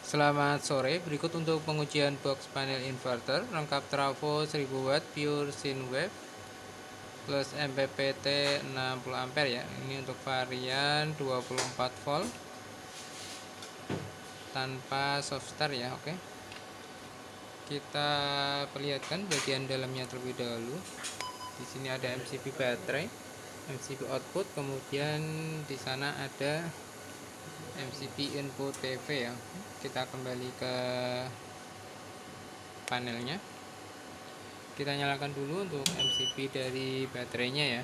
Selamat sore, berikut untuk pengujian box panel inverter lengkap trafo 1000 watt pure sine wave plus MPPT 60 ampere ya. Ini untuk varian 24 volt tanpa soft start ya. Oke. Kita perlihatkan bagian dalamnya terlebih dahulu. Di sini ada MCB baterai, MCB output, kemudian di sana ada MCB input PV ya. Kita kembali ke panelnya. Kita nyalakan dulu untuk MCB dari baterainya ya.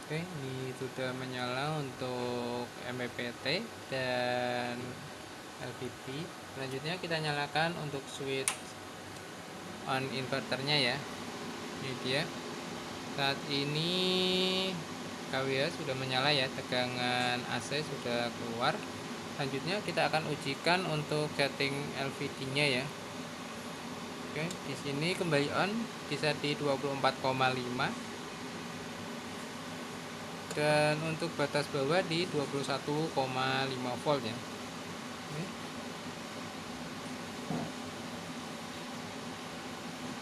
Oke, ini sudah menyala untuk MPPT dan LVP. Selanjutnya kita nyalakan untuk switch on inverternya ya. Ini dia. Saat ini KWH sudah menyala ya, tegangan AC sudah keluar. Selanjutnya kita akan ujikan untuk setting LVD-nya ya. Oke, di sini kembali on, bisa di 24,5 dan untuk batas bawah di 21,5 volt ya.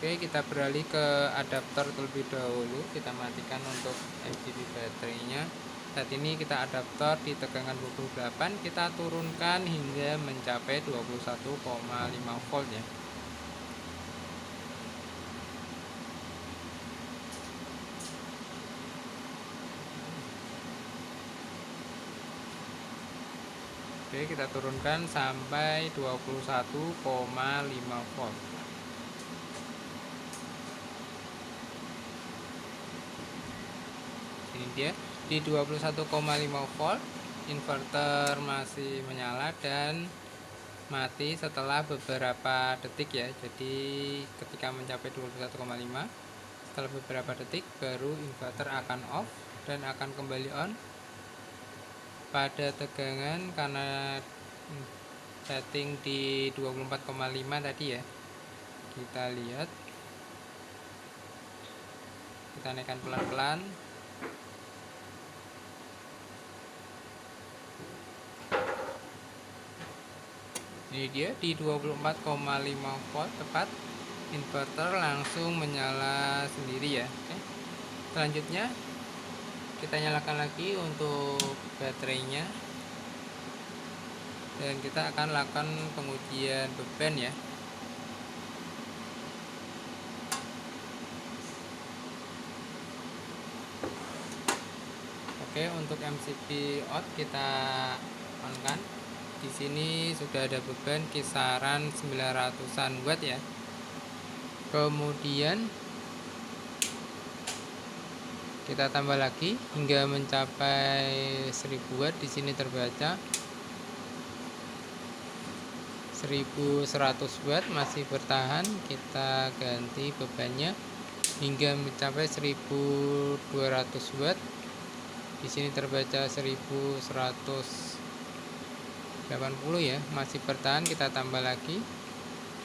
Oke, kita beralih ke adaptor terlebih dahulu. Kita matikan untuk MCB baterainya. Saat ini kita adaptor di tegangan 28, kita turunkan hingga mencapai 21,5 volt ya. Oke, kita turunkan sampai 21,5 volt. Ini dia di 21,5 volt, inverter masih menyala dan mati setelah beberapa detik ya. Jadi ketika mencapai 21,5, setelah beberapa detik baru inverter akan off dan akan kembali on pada tegangan karena setting di 24,5 tadi ya. Kita lihat, kita naikkan pelan-pelan. Ini dia di 24,5 volt tepat, inverter langsung menyala sendiri ya. Oke. Selanjutnya kita nyalakan lagi untuk baterainya dan kita akan lakukan pengujian beban ya. Oke, untuk MCB out kita on kan. Di sini sudah ada beban kisaran 900-an watt ya. Kemudian kita tambah lagi hingga mencapai 1000 watt. Di sini terbaca 1100 watt, masih bertahan. Kita ganti bebannya hingga mencapai 1200 watt. Di sini terbaca 1180 ya, masih bertahan. Kita tambah lagi.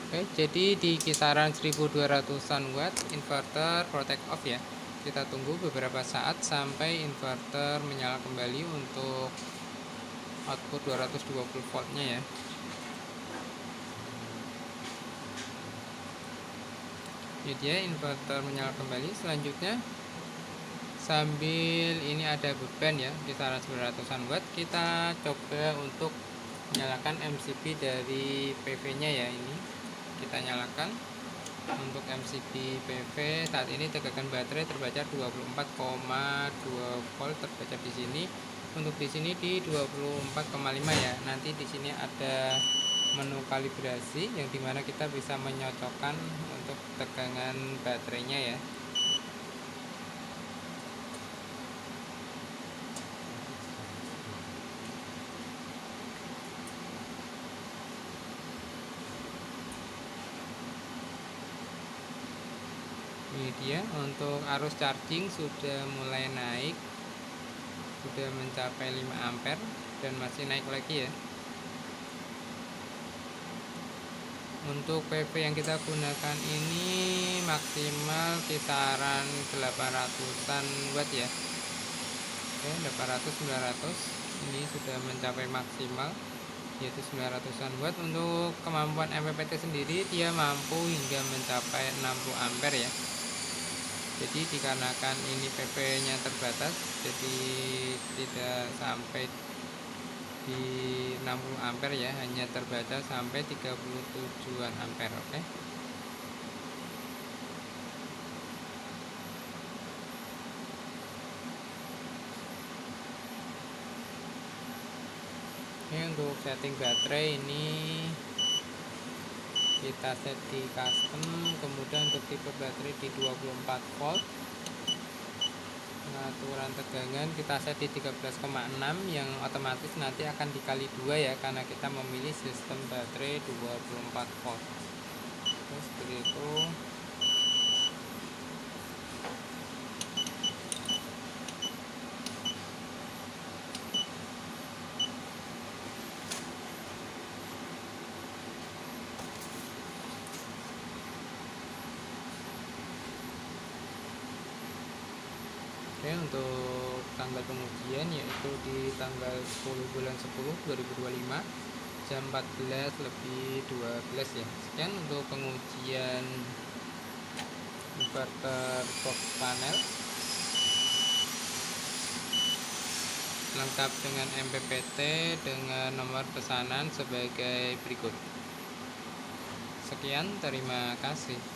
Oke, jadi di kisaran 1200-an watt inverter protect off ya. Kita tunggu beberapa saat sampai inverter menyala kembali untuk output 220 voltnya ya. Ini dia inverter menyala kembali. Selanjutnya sambil ini ada beban ya kisaran 900-an watt, kita coba untuk menyalakan MCB dari PV nya ya. Ini kita nyalakan untuk MCB PV. Saat ini tegangan baterai terbaca 24,2 volt terbaca di sini. Untuk di sini di 24,5 ya. Nanti di sini ada menu kalibrasi yang dimana kita bisa menyocokkan untuk tegangan baterainya ya. Ini dia, untuk arus charging sudah mulai naik, sudah mencapai 5 ampere dan masih naik lagi ya. Untuk PV yang kita gunakan ini maksimal kisaran 800-an watt ya. Oke, 800 900 ini sudah mencapai maksimal. yaitu 900-an watt. Untuk kemampuan MPPT sendiri dia mampu hingga mencapai 60 ampere ya. Jadi dikarenakan ini PP nya terbatas, jadi tidak sampai di 60 ampere ya, hanya terbaca sampai 37-an ampere. Oke. Ini untuk setting baterai ini kita set di custom, kemudian untuk tipe baterai di 24 volt. Pengaturan tegangan kita set di 13,6 yang otomatis nanti akan dikali 2 ya, karena kita memilih sistem baterai 24 volt. Terus seperti itu. Oke, untuk tanggal pengujian yaitu di tanggal 10 bulan 10 2025 jam 14:12 ya. Sekian untuk pengujian inverter box panel lengkap dengan MPPT dengan nomor pesanan sebagai berikut. Sekian, terima kasih.